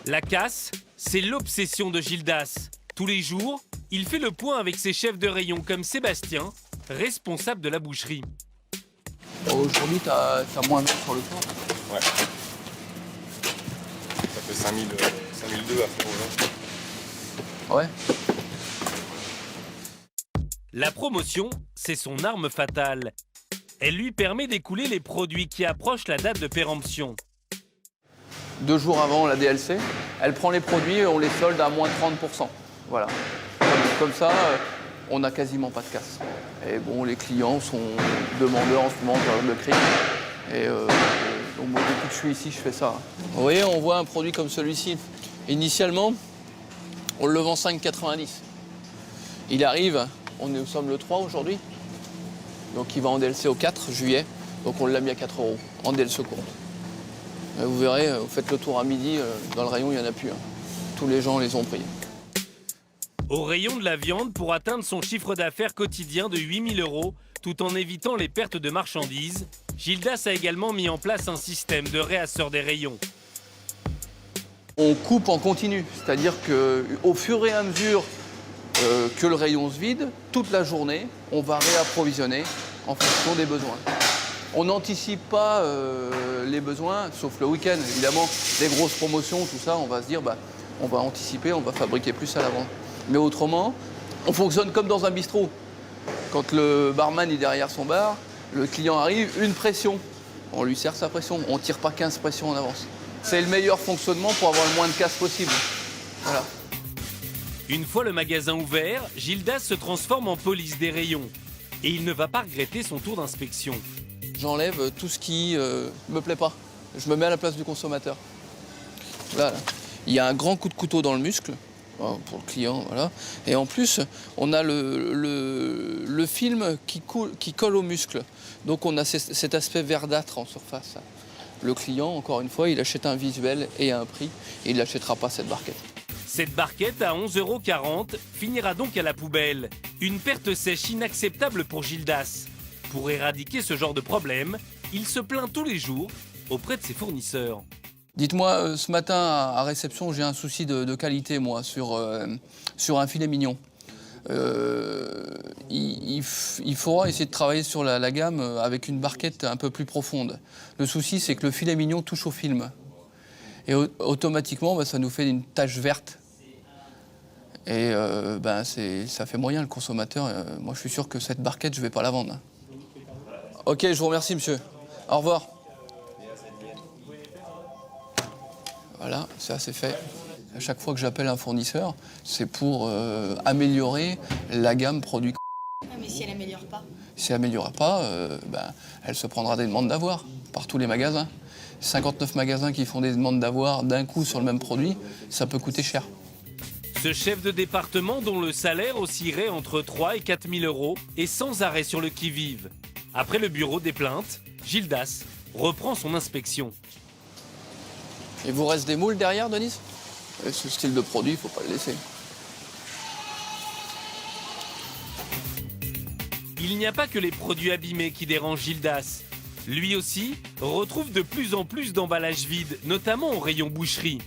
La casse, c'est l'obsession de Gildas. Tous les jours, il fait le point avec ses chefs de rayon comme Sébastien, responsable de la boucherie.
Aujourd'hui, t'as moins de sur le plan.
Ouais. Ça fait 5002 à faire aujourd'hui.
Ouais.
La promotion, c'est son arme fatale. Elle lui permet d'écouler les produits qui approchent la date de péremption.
2 jours avant la DLC, elle prend les produits et on les solde à moins 30%. Voilà. Comme ça, on n'a quasiment pas de casse. Et bon, les clients sont demandeurs en ce moment en période de crise. Et donc moi, depuis que je suis ici, je fais ça. Vous voyez, on voit un produit comme celui-ci. Initialement, on le vend 5,90. Il arrive, nous sommes le 3 aujourd'hui. Donc il va en DLC au 4 juillet. Donc on l'a mis à 4 € en DLC courte. Vous verrez, vous faites le tour à midi, dans le rayon, il n'y en a plus. Tous les gens les ont pris.
Au rayon de la viande, pour atteindre son chiffre d'affaires quotidien de 8 000 €, tout en évitant les pertes de marchandises, Gildas a également mis en place un système de réassort des rayons.
On coupe en continu, c'est-à-dire qu'au fur et à mesure que le rayon se vide, toute la journée, on va réapprovisionner en fonction des besoins. On n'anticipe pas les besoins, sauf le week-end. Évidemment, les grosses promotions, tout ça, on va se dire, on va anticiper, on va fabriquer plus à l'avant. Mais autrement, on fonctionne comme dans un bistrot. Quand le barman est derrière son bar, le client arrive, une pression. On lui sert sa pression, on ne tire pas 15 pressions en avance. C'est le meilleur fonctionnement pour avoir le moins de casse possible. Voilà.
Une fois le magasin ouvert, Gildas se transforme en police des rayons. Et il ne va pas regretter son tour d'inspection.
J'enlève tout ce qui me plaît pas. Je me mets à la place du consommateur. Là, il y a un grand coup de couteau dans le muscle. pour le client, voilà. Et en plus, on a le film qui colle aux muscles. Donc on a cet aspect verdâtre en surface. Le client, encore une fois, il achète un visuel et un prix, et il n'achètera pas cette barquette.
Cette barquette à 11,40 € finira donc à la poubelle. Une perte sèche inacceptable pour Gildas. Pour éradiquer ce genre de problème, il se plaint tous les jours auprès de ses fournisseurs.
Dites-moi, ce matin à réception, j'ai un souci de qualité, moi, sur un filet mignon. Il faudra essayer de travailler sur la gamme avec une barquette un peu plus profonde. Le souci, c'est que le filet mignon touche au film. Et automatiquement, ça nous fait une tache verte. Et ça fait moyen le consommateur. Moi, je suis sûr que cette barquette, je ne vais pas la vendre. Ok, je vous remercie, monsieur. Au revoir. Voilà, ça c'est fait. À chaque fois que j'appelle un fournisseur, c'est pour améliorer la gamme produit.
Mais si elle n'améliore pas?
Si elle n'améliore pas, elle se prendra des demandes d'avoir par tous les magasins. 59 magasins qui font des demandes d'avoir d'un coup sur le même produit, ça peut coûter cher.
Ce chef de département, dont le salaire oscillerait entre 3 et 4 000 € est sans arrêt sur le qui-vive. Après le bureau des plaintes, Gildas reprend son inspection.
Il vous reste des moules derrière, Denise? Ce style de produit, il ne faut pas le laisser.
Il n'y a pas que les produits abîmés qui dérangent Gildas. Lui aussi retrouve de plus en plus d'emballages vides, notamment au rayon boucherie.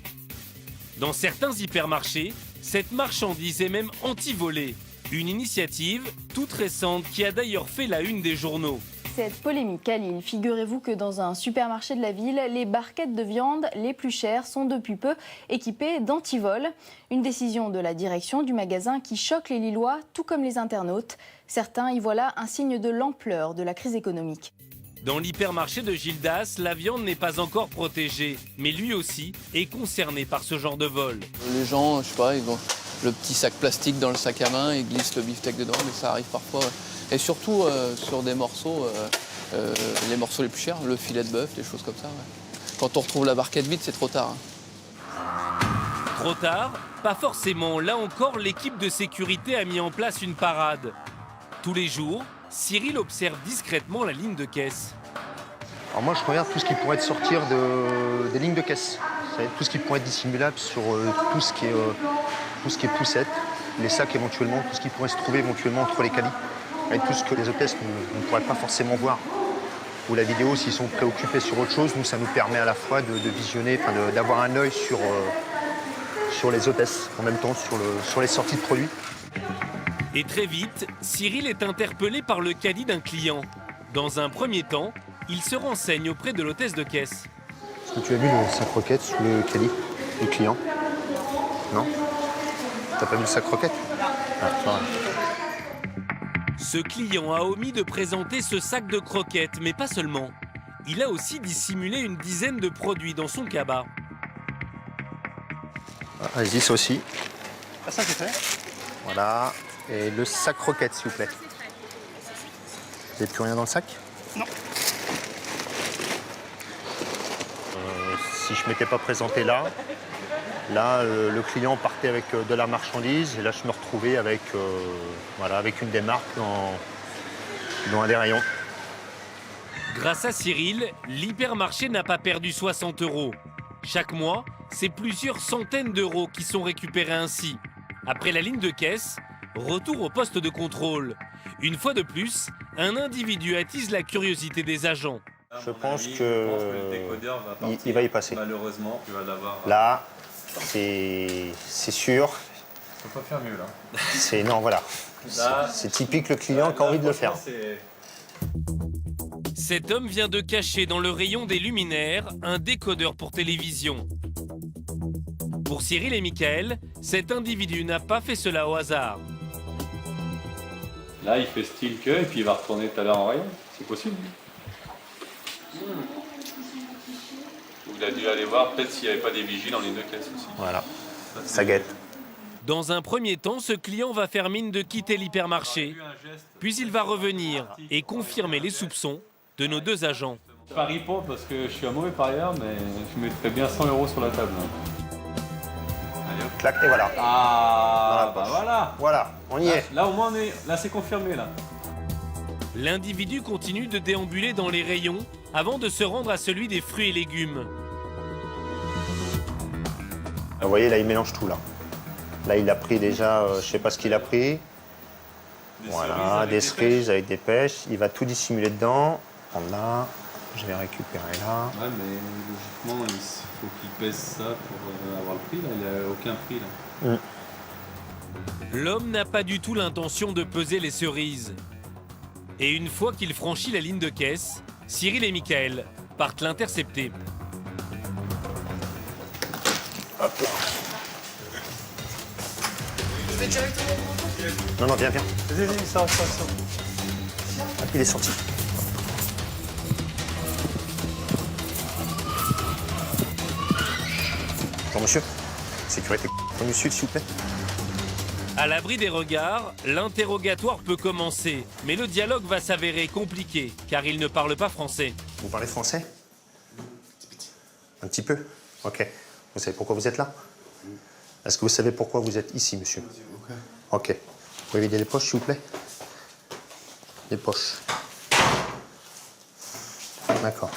Dans certains hypermarchés, cette marchandise est même anti-volée. Une initiative toute récente qui a d'ailleurs fait la une des journaux.
Cette polémique à Lille. Figurez-vous que dans un supermarché de la ville, les barquettes de viande les plus chères sont depuis peu équipées d'antivol. Une décision de la direction du magasin qui choque les Lillois, tout comme les internautes. Certains y voient là un signe de l'ampleur de la crise économique.
Dans l'hypermarché de Gildas, la viande n'est pas encore protégée, mais lui aussi est concerné par ce genre de vol.
Les gens, je sais pas, ils ont le petit sac plastique dans le sac à main, ils glissent le beefsteak dedans, mais ça arrive parfois. Et surtout sur des morceaux, les morceaux les plus chers, le filet de bœuf, des choses comme ça. Ouais. Quand on retrouve la barquette vide, c'est trop tard.
Trop tard? Pas forcément. Là encore, l'équipe de sécurité a mis en place une parade. Tous les jours, Cyril observe discrètement la ligne de caisse.
Alors moi, je regarde tout ce qui pourrait être sortir des lignes de caisse. Tout ce qui pourrait être dissimulable sur tout ce qui est poussette, les sacs éventuellement, tout ce qui pourrait se trouver éventuellement entre les calis. Avec tout ce que les hôtesses ne pourraient pas forcément voir. Ou la vidéo, s'ils sont préoccupés sur autre chose, nous, ça nous permet à la fois de visionner, d'avoir un œil sur les hôtesses, en même temps sur les sorties de produits.
Et très vite, Cyril est interpellé par le caddie d'un client. Dans un premier temps, il se renseigne auprès de l'hôtesse de caisse.
Est-ce que tu as vu le sac roquette sous le caddie du client? Non? T'as pas vu le sac roquette? Ah, ça va.
Ce client a omis de présenter ce sac de croquettes, mais pas seulement. Il a aussi dissimulé une dizaine de produits dans son cabas.
Ah, allez-y, ça aussi. Ah, ça, c'est fait. Voilà. Et le sac croquette, s'il vous plaît. Vous n'avez plus rien dans le sac?
Non.
Si je ne m'étais pas présenté là, le client partait avec de la marchandise et là, je me retrouvais avec, avec une des marques dans un des rayons.
Grâce à Cyril, l'hypermarché n'a pas perdu 60 €. Chaque mois, c'est plusieurs centaines d'euros qui sont récupérés ainsi. Après la ligne de caisse, retour au poste de contrôle. Une fois de plus, un individu attise la curiosité des agents.
Je pense qu'il va y passer.
Malheureusement, tu vas l'avoir.
Là, c'est sûr.
On peut pas faire mieux là.
Non, voilà. C'est typique le client qui a envie de le faire.
Cet homme vient de cacher dans le rayon des luminaires un décodeur pour télévision. Pour Cyril et Michael, cet individu n'a pas fait cela au hasard.
Là, il fait style que, et puis il va retourner tout à l'heure en rayon. C'est possible. Il a dû aller voir peut-être s'il n'y avait pas des vigiles dans les deux caisses aussi.
Voilà, ça guette.
Dans un premier temps, ce client va faire mine de quitter l'hypermarché, puis il va revenir et confirmer les soupçons de nos deux agents.
Je parie pas parce que je suis un mauvais parieur, mais je mettrais bien 100 € sur la table.
Clac, et voilà.
Ah, bah voilà.
Voilà, on y est.
Là, au moins, là, c'est confirmé, là.
L'individu continue de déambuler dans les rayons avant de se rendre à celui des fruits et légumes.
Vous voyez, là, il mélange tout, là. Là, il a pris déjà, je sais pas ce qu'il a pris. Voilà, des cerises avec des pêches. Il va tout dissimuler dedans. Prendre là, je vais récupérer là.
Ouais, mais logiquement, il faut qu'il pèse ça pour avoir le prix, là. Il n'y a aucun prix, là.
L'homme n'a pas du tout l'intention de peser les cerises. Et une fois qu'il franchit la ligne de caisse, Cyril et Michael partent l'intercepter.
Hop là. Non, non, viens, viens.
Vas-y, ça.
Ah, il est sorti. Bonjour, monsieur. Sécurité. Monsieur, s'il vous plaît.
À l'abri des regards, l'interrogatoire peut commencer. Mais le dialogue va s'avérer compliqué, car il ne parle pas français.
Vous parlez français? Un petit peu. Ok. Vous savez pourquoi vous êtes là? Est-ce que vous savez pourquoi vous êtes ici, monsieur? Ok. Vous pouvez vider les poches, s'il vous plaît? Les poches. D'accord.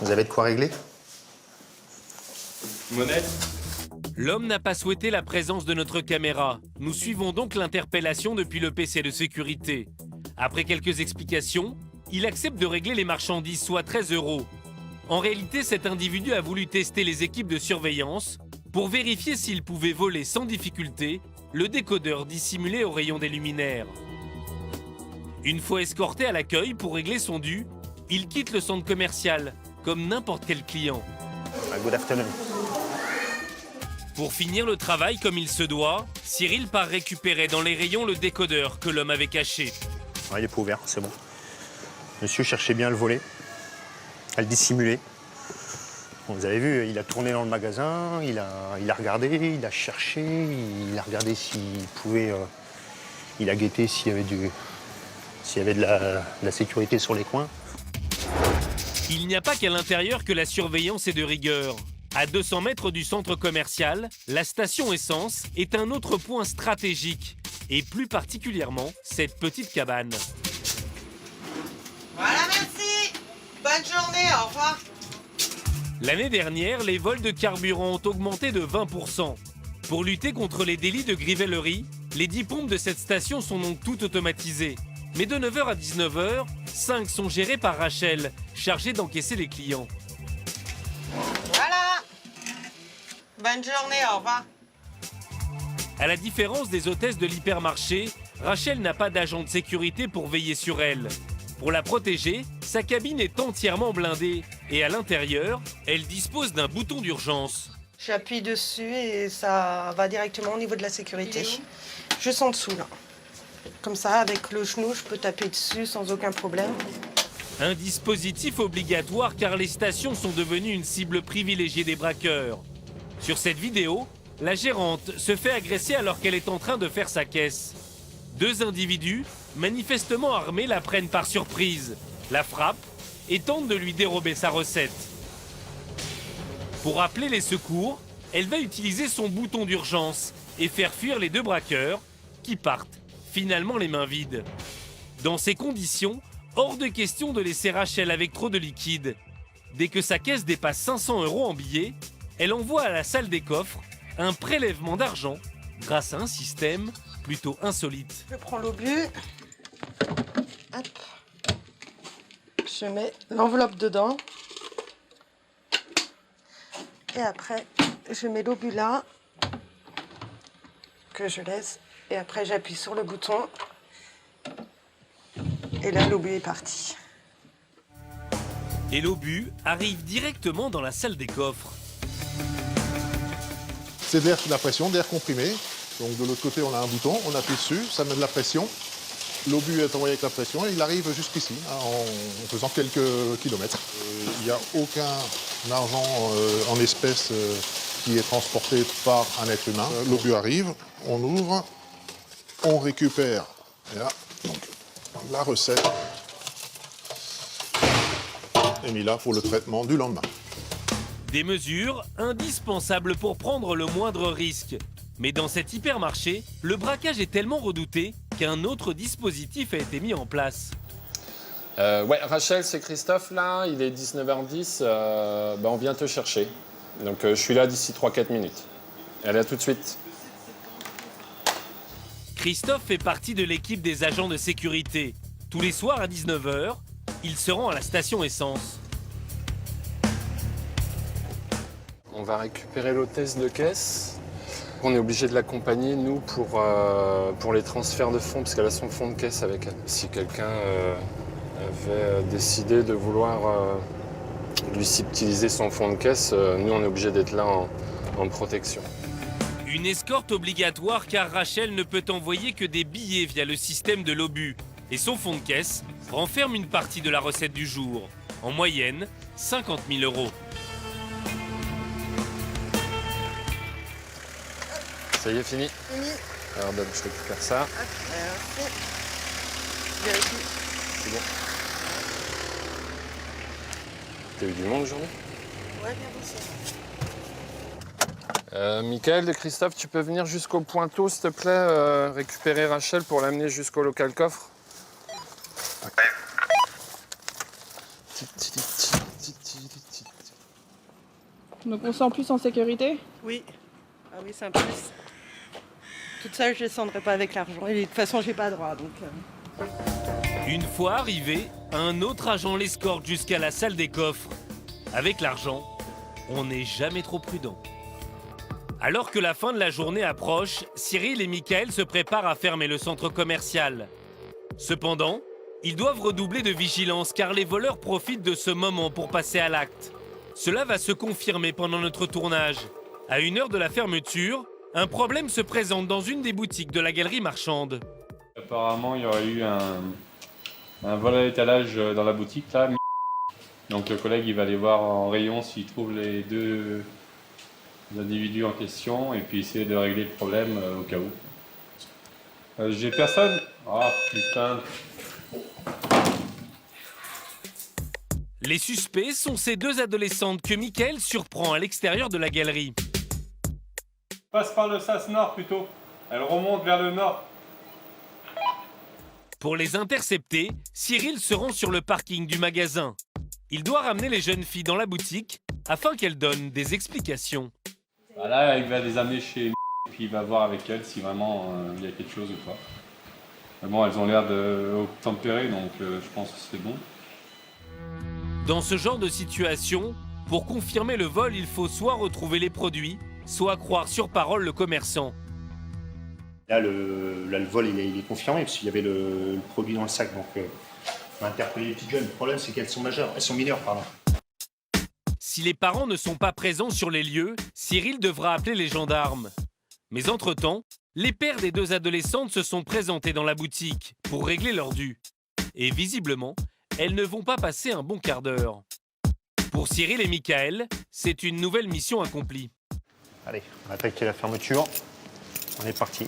Vous avez de quoi régler?
Monnaie?
L'homme n'a pas souhaité la présence de notre caméra. Nous suivons donc l'interpellation depuis le PC de sécurité. Après quelques explications, il accepte de régler les marchandises, soit 13 €. En réalité, cet individu a voulu tester les équipes de surveillance pour vérifier s'il pouvait voler sans difficulté le décodeur dissimulé au rayon des luminaires. Une fois escorté à l'accueil pour régler son dû, il quitte le centre commercial, comme n'importe quel client.
Good afternoon.
Pour finir le travail comme il se doit, Cyril part récupérer dans les rayons le décodeur que l'homme avait caché.
Ouais, il est pas ouvert, c'est bon. Monsieur cherchait bien à le voler, à le dissimuler. Bon, vous avez vu, il a tourné dans le magasin, il a regardé, il a cherché, il a regardé s'il pouvait... il a guetté s'il y avait de la sécurité sur les coins.
Il n'y a pas qu'à l'intérieur que la surveillance est de rigueur. À 200 mètres du centre commercial, la station essence est un autre point stratégique, et plus particulièrement cette petite cabane.
Voilà, merci. Bonne journée, au revoir.
L'année dernière, les vols de carburant ont augmenté de 20%. Pour lutter contre les délits de grivellerie, les 10 pompes de cette station sont donc toutes automatisées. Mais de 9h à 19h, 5 sont gérées par Rachel, chargée d'encaisser les clients.
Voilà. Bonne journée, au revoir.
À la différence des hôtesses de l'hypermarché, Rachel n'a pas d'agent de sécurité pour veiller sur elle. Pour la protéger, sa cabine est entièrement blindée et à l'intérieur, elle dispose d'un bouton d'urgence.
J'appuie dessus et ça va directement au niveau de la sécurité. Juste en dessous, là. Comme ça, avec le genou, je peux taper dessus sans aucun problème.
Un dispositif obligatoire car les stations sont devenues une cible privilégiée des braqueurs. Sur cette vidéo, la gérante se fait agresser alors qu'elle est en train de faire sa caisse. 2 individus, manifestement armés, la prennent par surprise, la frappent et tentent de lui dérober sa recette. Pour appeler les secours, elle va utiliser son bouton d'urgence et faire fuir les 2 braqueurs qui partent, finalement les mains vides. Dans ces conditions, hors de question de laisser Rachel avec trop de liquide. Dès que sa caisse dépasse 500 € en billets, elle envoie à la salle des coffres un prélèvement d'argent grâce à un système plutôt insolite.
Je prends l'obus. Hop. Je mets l'enveloppe dedans. Et après, je mets l'obus là, que je laisse. Et après, j'appuie sur le bouton. Et là, l'obus est parti.
Et l'obus arrive directement dans la salle des coffres.
C'est de l'air sous la pression, de l'air comprimé. Donc de l'autre côté, on a un bouton, on appuie dessus, ça met de la pression. L'obus est envoyé avec la pression et il arrive jusqu'ici, en faisant quelques kilomètres. Il n'y a aucun argent en espèces qui est transporté par un être humain. L'obus arrive, on ouvre, on récupère. Et là, donc, la recette est mise là pour le traitement du lendemain.
Des mesures indispensables pour prendre le moindre risque. Mais dans cet hypermarché, le braquage est tellement redouté qu'un autre dispositif a été mis en place.
Ouais, Rachel, c'est Christophe là, il est 19h10, on vient te chercher. Donc je suis là d'ici 3-4 minutes. Allez, à tout de suite.
Christophe fait partie de l'équipe des agents de sécurité. Tous les soirs à 19h, il se rend à la station essence.
On va récupérer l'hôtesse de caisse. On est obligé de l'accompagner, nous, pour les transferts de fonds, parce qu'elle a son fonds de caisse avec elle. Si quelqu'un avait décidé de vouloir lui subtiliser son fonds de caisse, nous, on est obligé d'être là en protection.
Une escorte obligatoire car Rachel ne peut envoyer que des billets via le système de l'obus. Et son fonds de caisse renferme une partie de la recette du jour. En moyenne, 50 000 €.
Ça y est, fini.
Fini.
Alors, Bob, je récupère ça.
Merci. Vérifie.
C'est bon. T'as eu du monde aujourd'hui?
Ouais, bien aussi.
Michael et Christophe, tu peux venir jusqu'au Pointeau, s'il te plaît, récupérer Rachel pour l'amener jusqu'au local coffre.
Donc on se sent plus en sécurité?
Oui. Ah oui, c'est un plus. Toute ça, je ne descendrai pas avec l'argent. Et de toute façon, j'ai pas droit. Donc,
Une fois arrivé, un autre agent l'escorte jusqu'à la salle des coffres. Avec l'argent, on n'est jamais trop prudent. Alors que la fin de la journée approche, Cyril et Michael se préparent à fermer le centre commercial. Cependant, ils doivent redoubler de vigilance car les voleurs profitent de ce moment pour passer à l'acte. Cela va se confirmer pendant notre tournage. À 1 heure de la fermeture, un problème se présente dans une des boutiques de la galerie marchande.
Apparemment, il y aurait eu un vol à l'étalage dans la boutique là. Donc le collègue il va aller voir en rayon s'il trouve les deux individus en question et puis essayer de régler le problème au cas où. J'ai personne. Ah putain.
Les suspects sont ces deux adolescentes que Michael surprend à l'extérieur de la galerie.
Passe par le sas nord plutôt. Elle remonte vers le nord.
Pour les intercepter, Cyril se rend sur le parking du magasin. Il doit ramener les jeunes filles dans la boutique afin qu'elles donnent des explications.
Bah là, il va les amener chez et puis il va voir avec elles si vraiment il y a quelque chose ou pas. Mais bon, elles ont l'air de tempérer, donc je pense que c'est bon.
Dans ce genre de situation, pour confirmer le vol, il faut soit retrouver les produits, soit croire sur parole le commerçant.
Là, le vol, il est confirmé, parce qu'il y avait le produit dans le sac. Donc, on a interpellé les petites jeunes. Le problème, c'est qu'elles sont majeures. Elles sont mineures, pardon.
Si les parents ne sont pas présents sur les lieux, Cyril devra appeler les gendarmes. Mais entre-temps, les pères des deux adolescentes se sont présentés dans la boutique pour régler leur dû. Et visiblement, elles ne vont pas passer un bon quart d'heure. Pour Cyril et Michael, c'est une nouvelle mission accomplie.
Allez, on va attaquer la fermeture. On est parti.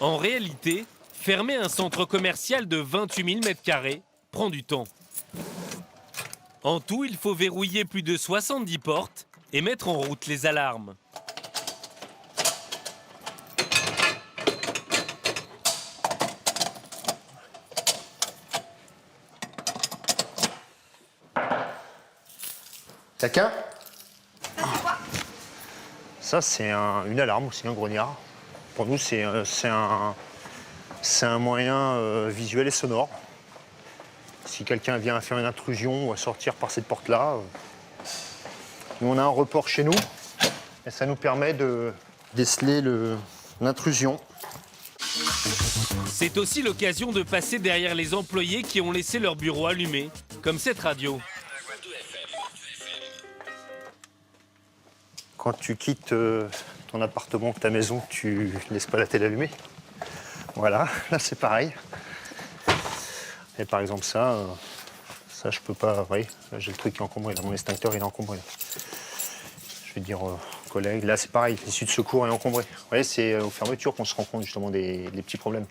En réalité, fermer un centre commercial de 28 000 m² prend du temps. En tout, il faut verrouiller plus de 70 portes et mettre en route les alarmes.
Quelqu'un? Ça, c'est une alarme aussi, un grognard. Pour nous, c'est un moyen visuel et sonore. Si quelqu'un vient faire une intrusion ou à sortir par cette porte-là, nous, on a un report chez nous et ça nous permet de déceler l'intrusion.
C'est aussi l'occasion de passer derrière les employés qui ont laissé leur bureau allumé, comme cette radio.
Quand tu quittes ton appartement ou ta maison, tu ne laisses pas la télé allumée. Voilà, là c'est pareil. Et par exemple ça je peux pas, oui, j'ai le truc qui est encombré, là, mon extincteur il est encombré. Là. Je vais dire collègue, là c'est pareil, l'issue de secours est encombrée. Vous voyez, c'est aux fermetures qu'on se rend compte justement des petits problèmes.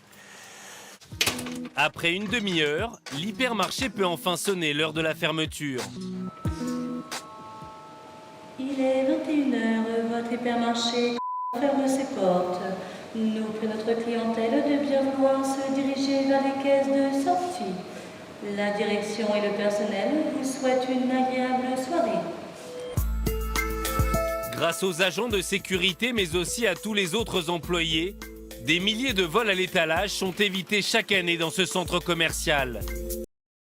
Après une demi-heure, l'hypermarché peut enfin sonner l'heure de la fermeture.
Il est 21h, votre hypermarché ferme ses portes. Nous prions notre clientèle de bien vouloir se diriger vers les caisses de sortie. La direction et le personnel vous souhaitent une agréable soirée.
Grâce aux agents de sécurité, mais aussi à tous les autres employés, des milliers de vols à l'étalage sont évités chaque année dans ce centre commercial.